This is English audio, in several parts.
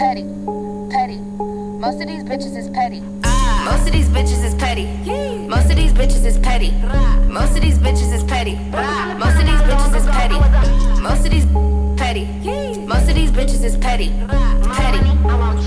petty, petty. Most of these bitches is petty. Most of these bitches is petty. Most of these bitches is petty. Most of these bitches is petty. Most of these bitches is petty. Most of these petty. Most of these bitches is petty. Petty.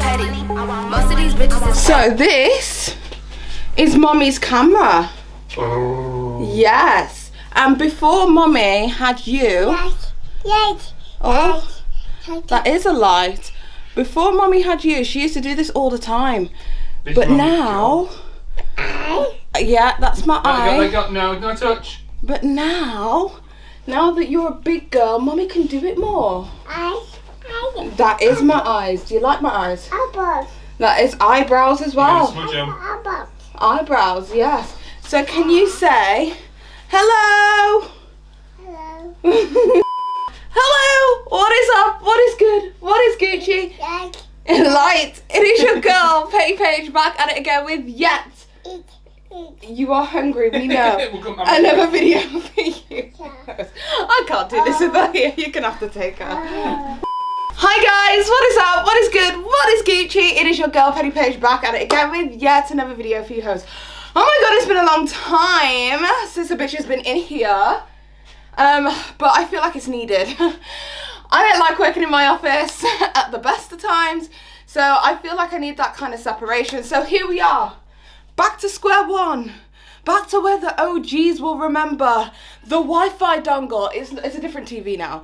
Petty. Most of these bitches is petty. So this is Mommy's camera. Oh. Yes. And before Mommy had you. Yes. Oh, that is a light. Before Mommy had you, she used to do this all the time. This but Mommy's now, Eye. yeah, that's my eye. No touch. But now that you're a big girl, Mommy can do it more. Eye. That is my eyes. Do you like my eyes? Eyebrows. That is eyebrows as well. Smudge 'em. Eyebrows. Eyebrows, yes. So can you say hello? Hello. Hello. What is up? What is good? What is Gucci? Yes. Light. It is your girl, Paige, back at it again with yet. Eat. You are hungry, we know. We'll come Another video for you. I can't do this without you. You're gonna have to take her. Hi guys, what is up? What is good? What is Gucci? It is your girl, Paige, back at it again with yet another video for you hosts. Oh my god, it's been a long time since a bitch has been in here. But I feel like it's needed. I don't like working in my office at the best of times, so I feel like I need that kind of separation. So here we are, back to square one, back to where the OGs will remember. The Wi-Fi dongle, it's a different TV now,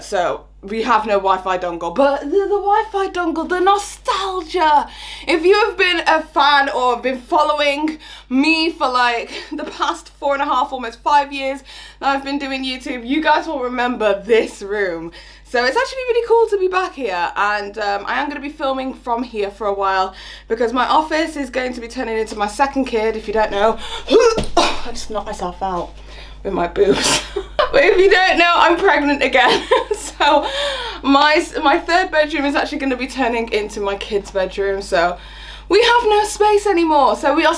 so we have no Wi-Fi dongle, but the Wi-Fi dongle, the nostalgia. If you have been a fan or been following me for like the past 4.5, almost 5 years that I've been doing YouTube, you guys will remember this room. So it's actually really cool to be back here, and I am going to be filming from here for a while because my office is going to be turning into my second kid, if you don't know. I just knocked myself out with my boobs. But if you don't know, I'm pregnant again. So my third bedroom is actually going to be turning into my kid's bedroom, so we have no space anymore, so we are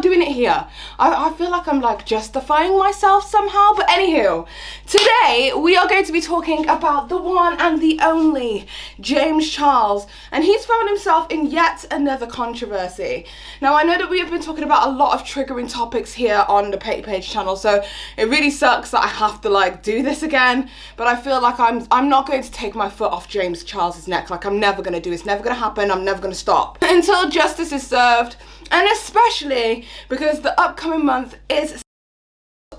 doing it here. I feel like I'm like justifying myself somehow, but anywho, today we are going to be talking about the one and the only James Charles, and he's found himself in yet another controversy. Now I know that we have been talking about a lot of triggering topics here on the Paige channel, so it really sucks that I have to like do this again, but I feel like I'm not going to take my foot off James Charles's neck. Like I'm never going to do it. It's never going to happen. I'm never going to stop until justice is served, and especially because the upcoming month is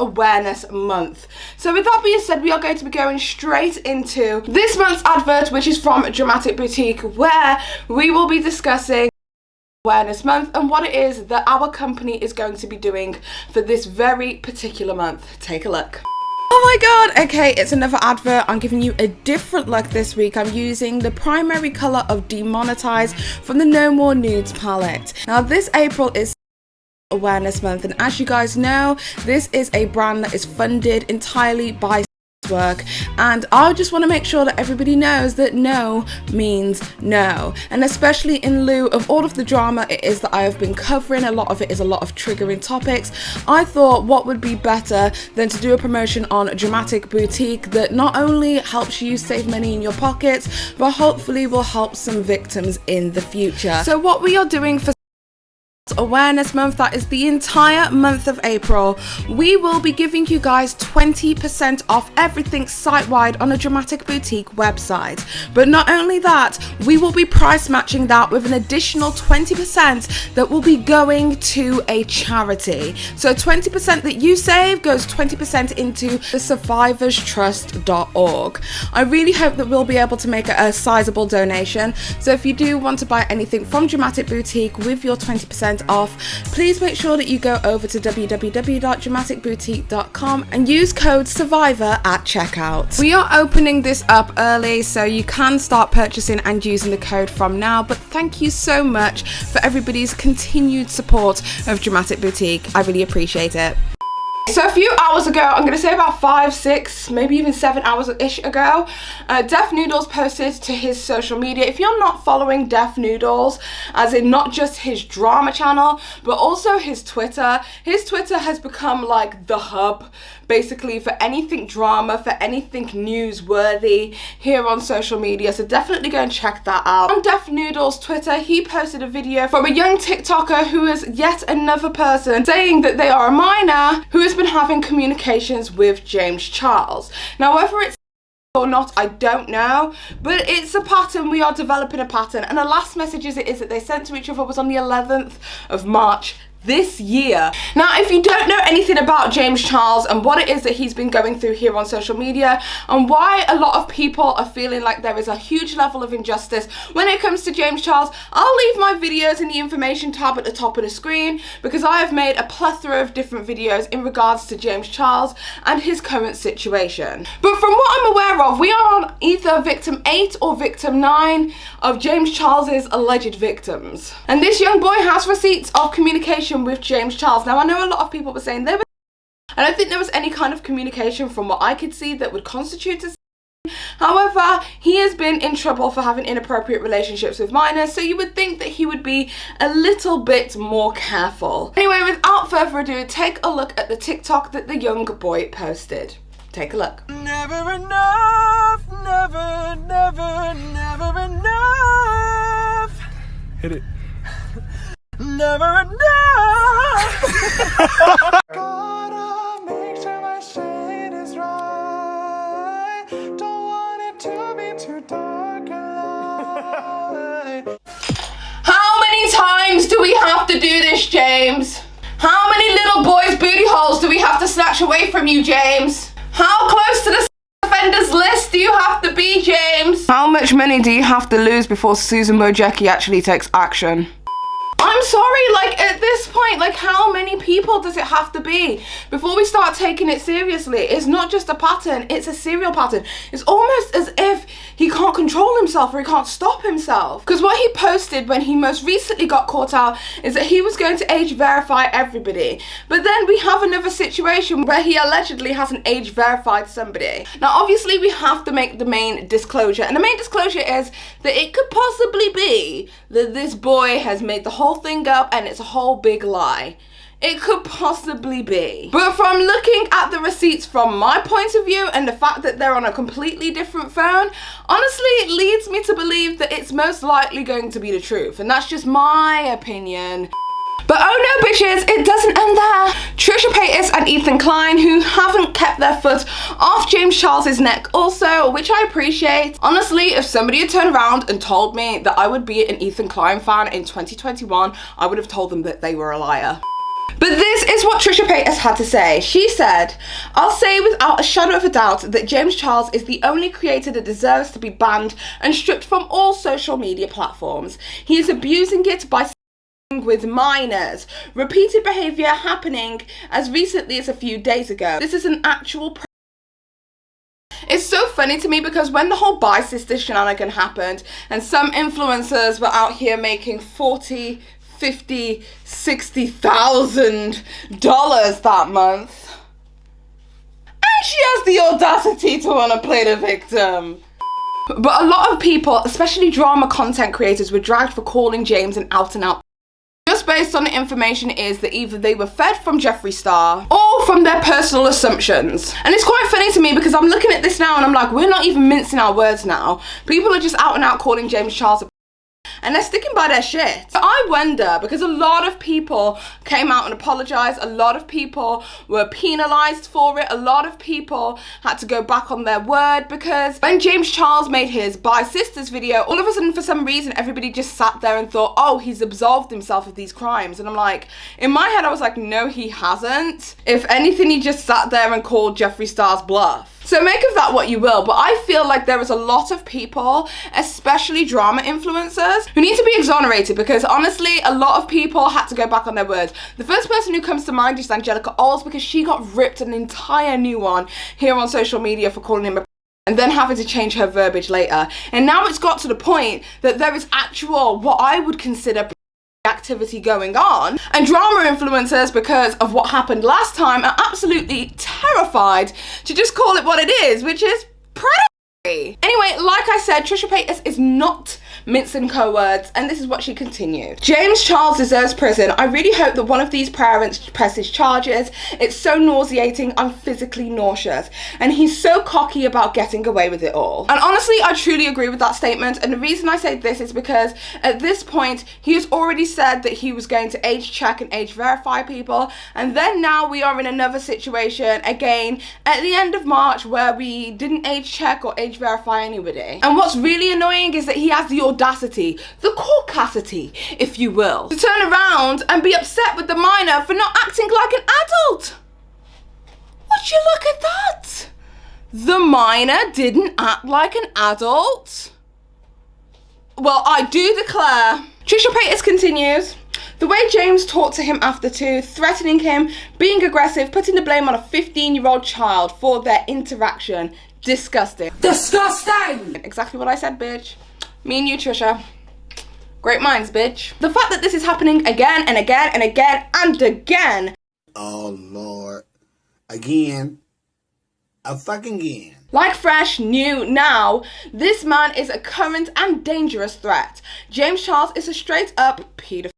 Awareness Month. So with that being said, we are going to be going straight into this month's advert, which is from Dramatic Boutique, where we will be discussing Awareness Month and what it is that our company is going to be doing for this very particular month. Take a look. Oh my god, okay, it's another advert. I'm giving you a different look this week. I'm using the primary colour of Demonetize from the No More Nudes palette. Now this April is Awareness Month, and as you guys know, this is a brand that is funded entirely by work, and I just want to make sure that everybody knows that no means no, and especially in lieu of all of the drama it is that I have been covering. A lot of it is a lot of triggering topics. I thought what would be better than to do a promotion on Dramatic Boutique that not only helps you save money in your pockets, but hopefully will help some victims in the future. So what we are doing for Awareness Month, that is the entire month of April, we will be giving you guys 20% off everything site-wide on a Dramatic Boutique website. But not only that, we will be price matching that with an additional 20% that will be going to a charity. So 20% that you save goes 20% into the survivorstrust.org. I really hope that we'll be able to make a sizable donation. So if you do want to buy anything from Dramatic Boutique with your 20% off, please make sure that you go over to www.dramaticboutique.com and use code SURVIVOR at checkout. We are opening this up early, so you can start purchasing and using the code from now, but thank you so much for everybody's continued support of Dramatic Boutique. I really appreciate it. So a few hours ago, I'm going to say about 5, 6, maybe even 7 hours-ish ago, Def Noodles posted to his social media. If you're not following Def Noodles, as in not just his drama channel, but also his Twitter has become like the hub. basically for anything drama, for anything newsworthy here on social media, so definitely go and check that out. On Deaf Noodle's Twitter, he posted a video from a young TikToker who is yet another person saying that they are a minor who has been having communications with James Charles. Now, whether it's or not, I don't know, but it's a pattern. We are developing a pattern, and the last messages it is that they sent to each other was on the 11th of March this year. Now, if you don't know anything about James Charles and what it is that he's been going through here on social media and why a lot of people are feeling like there is a huge level of injustice when it comes to James Charles, I'll leave my videos in the information tab at the top of the screen, because I have made a plethora of different videos in regards to James Charles and his current situation. But from what I'm aware of, we are on either victim 8 or victim 9 of James Charles's alleged victims. And this young boy has receipts of communication with James Charles. Now, I know a lot of people were saying there was, I don't think there was any kind of communication from what I could see that would constitute a. However, he has been in trouble for having inappropriate relationships with minors, so you would think that he would be a little bit more careful. Anyway, without further ado, take a look at the TikTok that the young boy posted. Take a look. Never enough, never, never, never enough. Hit it. Never enough. Gotta make sure my shade is right. Don't want it to be too dark and light. How many times do we have to do this, James? How many little boys' booty holes do we have to snatch away from you, James? How close to the offenders list do you have to be, James? How much money do you have to lose before Susan Wojcicki actually takes action? I'm sorry, like, at this point, like, how many people does it have to be before we start taking it seriously? It's not just a pattern, it's a serial pattern. It's almost as if he can't control himself or he can't stop himself. Because what he posted when he most recently got caught out is that he was going to age verify everybody. But then we have another situation where he allegedly hasn't age verified somebody. Now, obviously, we have to make the main disclosure. And the main disclosure is that it could possibly be that this boy has made the whole thing up and it's a whole big lie. It could possibly be. But from looking at the receipts from my point of view and the fact that they're on a completely different phone, honestly, it leads me to believe that it's most likely going to be the truth. And that's just my opinion. But oh no, bitches, it doesn't end there. Trisha Paytas and Ethan Klein, who haven't kept their foot off James Charles's neck also, which I appreciate. Honestly, if somebody had turned around and told me that I would be an Ethan Klein fan in 2021, I would have told them that they were a liar. But this is what Trisha Paytas had to say. She said, "I'll say without a shadow of a doubt that James Charles is the only creator that deserves to be banned and stripped from all social media platforms. He is abusing it by with minors. Repeated behaviour happening as recently as a few days ago. This is an actual It's so funny to me because when the whole Bi Sisters shenanigan happened and some influencers were out here making $40,000, $50,000, $60,000 that month, and she has the audacity to want to play the victim. But a lot of people, especially drama content creators, were dragged for calling James an out-and-out just based on the information is that either they were fed from Jeffree Star or from their personal assumptions. And it's quite funny to me because I'm looking at this now and I'm like, we're not even mincing our words now. People are just out and out calling James Charles a and they're sticking by their shit. So I wonder, because a lot of people came out and apologized, a lot of people were penalized for it, a lot of people had to go back on their word, because when James Charles made his Bi Sisters video, all of a sudden for some reason everybody just sat there and thought, oh, he's absolved himself of these crimes. And I'm like, in my head I was like, no, he hasn't. If anything, he just sat there and called Jeffree Star's bluff. So make of that what you will, but I feel like there is a lot of people, especially drama influencers, who need to be exonerated, because honestly, a lot of people had to go back on their words. The first person who comes to mind is Angelica Oles, because she got ripped an entire new one here on social media for calling him a and then having to change her verbiage later. And now it's got to the point that there is actual, what I would consider activity going on, and drama influencers, because of what happened last time, are absolutely terrified to just call it what it is, which is predatory. Anyway, like I said, Trisha Paytas is not Mints and Co words, and this is what she continued. James Charles deserves prison. I really hope that one of these parents presses charges. It's so nauseating, I'm physically nauseous. And he's so cocky about getting away with it all. And honestly, I truly agree with that statement, and the reason I say this is because at this point, he has already said that he was going to age check and age verify people, and then now we are in another situation again at the end of March where we didn't age check or age verify anybody. And what's really annoying is that he has the audacity, the caucasity, if you will, to turn around and be upset with the minor for not acting like an adult. Would you look at that? The minor didn't act like an adult? Well, I do declare. Trisha Paytas continues. The way James talked to him after two, threatening him, being aggressive, putting the blame on a 15-year-old child for their interaction. Disgusting. Disgusting! Exactly what I said, bitch. Me and you, Trisha. Great minds, bitch. The fact that this is happening again and again and again and again. Oh, Lord. Again. A fucking again. Like fresh, new, now, this man is a current and dangerous threat. James Charles is a straight up paedophile.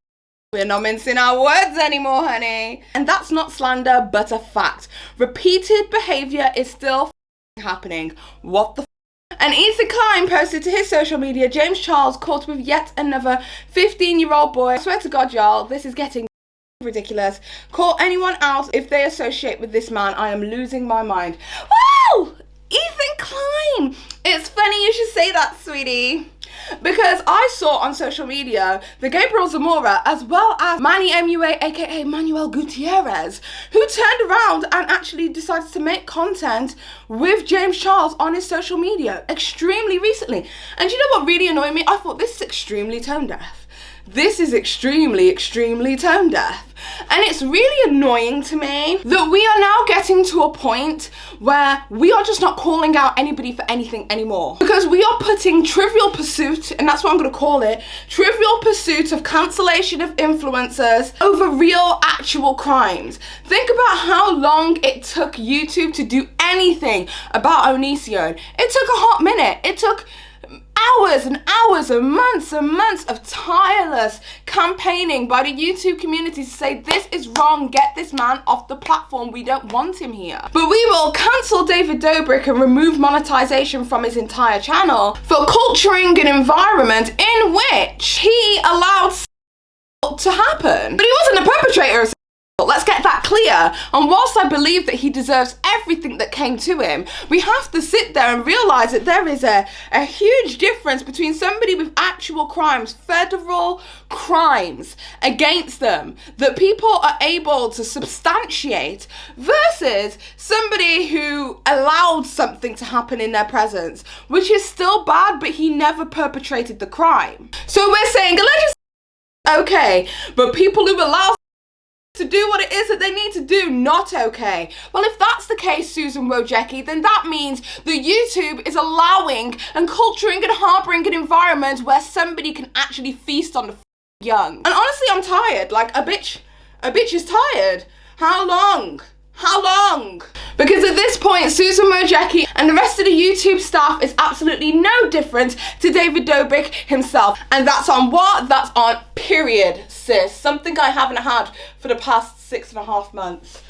We're not mincing our words anymore, honey. And that's not slander, but a fact. Repeated behaviour is still happening. What the And Ethan Klein posted to his social media, James Charles caught with yet another 15-year-old boy. I swear to God, y'all, this is getting ridiculous. Call anyone out if they associate with this man. I am losing my mind. Wow! Ethan Klein! It's funny you should say that, sweetie. Because I saw on social media the Gabriel Zamora as well as Manny MUA aka Manuel Gutierrez, who turned around and actually decided to make content with James Charles on his social media extremely recently. And you know what really annoyed me? I thought this is extremely tone deaf. This is extremely tone deaf. And it's really annoying to me that we are now getting to a point where we are just not calling out anybody for anything anymore. Because we are putting trivial pursuit, and that's what I'm going to call it, trivial pursuit of cancellation of influencers over real actual crimes. Think about how long it took YouTube to do anything about Onision. It took a hot minute. It took hours and hours and months of tireless campaigning by the YouTube community to say this is wrong, get this man off the platform, we don't want him here. But we will cancel David Dobrik and remove monetization from his entire channel for culturing an environment in which he allowed to happen. But he wasn't a perpetrator of. Let's get that clear. And whilst I believe that he deserves everything that came to him, we have to sit there and realise that there is a huge difference between somebody with actual crimes, federal crimes against them, that people are able to substantiate, versus somebody who allowed something to happen in their presence, which is still bad, but he never perpetrated the crime. So we're saying allegedly okay, but people who allow to do what it is that they need to do, not okay. Well, if that's the case, Susan Wojcicki, then that means that YouTube is allowing and culturing and harbouring an environment where somebody can actually feast on the young. And honestly, I'm tired. Like, a bitch is tired. How long? How long? Because at this point, Susan Wojcicki and the rest of the YouTube staff is absolutely no different to David Dobrik himself. And that's on what? That's on period, sis. Something I haven't had for the past 6.5 months.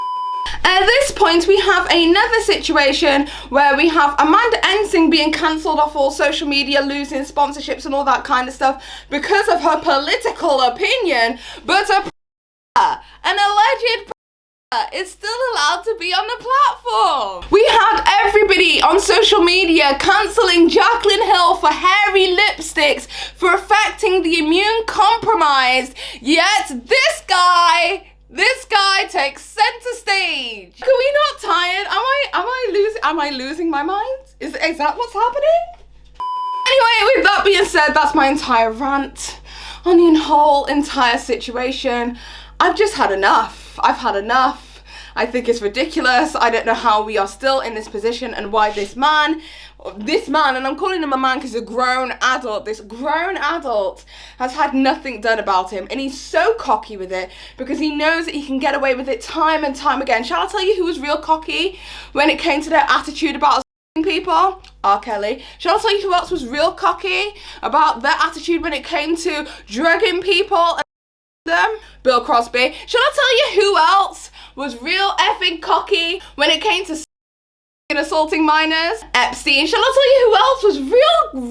At this point, we have another situation where we have Amanda Ensing being cancelled off all social media, losing sponsorships and all that kind of stuff because of her political opinion, but an alleged is still allowed to be on the platform. We had everybody on social media cancelling Jaclyn Hill for hairy lipsticks for affecting the immune compromised, yet this guy takes center stage. Are we not tired? Am I losing my mind? Is that what's happening? Anyway, with that being said, that's my entire rant on the whole entire situation. I've just had enough. I've had enough. I think it's ridiculous. I don't know how we are still in this position and why this man, and I'm calling him a man because he's a grown adult, this grown adult has had nothing done about him, and he's so cocky with it because he knows that he can get away with it time and time again. Shall I tell you who was real cocky when it came to their attitude about people? people? R. Kelly. Shall I tell you who else was real cocky about their attitude when it came to drugging people and them? Bill Crosby. Shall I tell you who else was real effing cocky when it came to assaulting minors? Epstein. Shall I tell you who else was real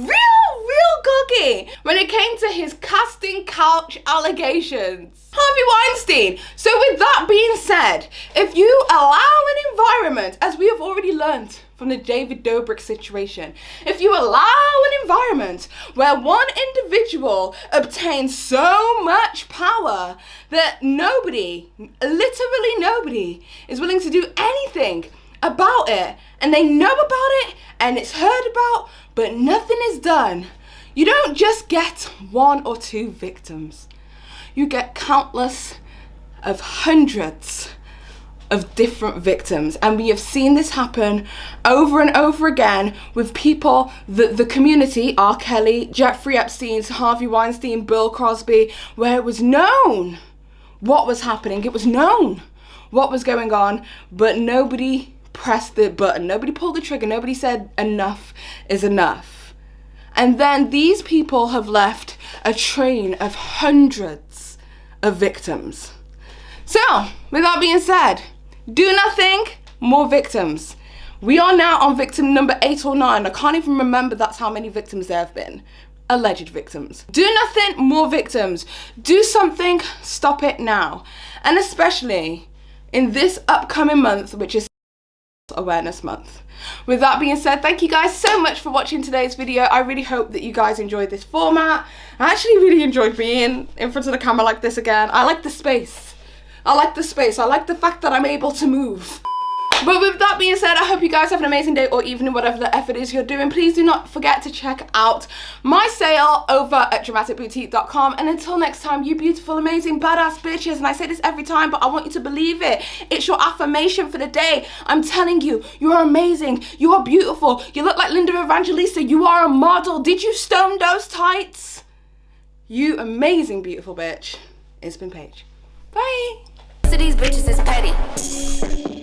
cocky when it came to his casting couch allegations? Harvey Weinstein. So with that being said, if you allow an environment, as we have already learned from the David Dobrik situation, if you allow an environment where one individual obtains so much power that nobody, literally nobody, is willing to do anything about it, and they know about it and it's heard about, but nothing is done, you don't just get 1 or 2 victims. You get countless of hundreds of different victims, and we have seen this happen over and over again with people that the community, R. Kelly, Jeffrey Epstein, Harvey Weinstein, Bill Crosby, where it was known what was happening, it was known what was going on, but nobody pressed the button, nobody pulled the trigger, nobody said enough is enough. And then these people have left a train of hundreds of victims. So, with that being said, do nothing, more victims. We are now on victim number 8 or 9. I can't even remember that's how many victims there have been. Alleged victims. Do nothing, more victims. Do something, stop it now. And especially in this upcoming month, which is Awareness Month. With that being said, thank you guys so much for watching today's video. I really hope that you guys enjoyed this format. I actually really enjoyed being in front of the camera like this again. I like the space. I like the space. I like the fact that I'm able to move. But with that being said, I hope you guys have an amazing day or evening, whatever the effort is you're doing. Please do not forget to check out my sale over at dramaticboutique.com. And until next time, you beautiful, amazing, badass bitches. And I say this every time, but I want you to believe it. It's your affirmation for the day. I'm telling you, you are amazing. You are beautiful. You look like Linda Evangelista. You are a model. Did you stone those tights? You amazing, beautiful bitch. It's been Paige. Bye. Most of these bitches is petty.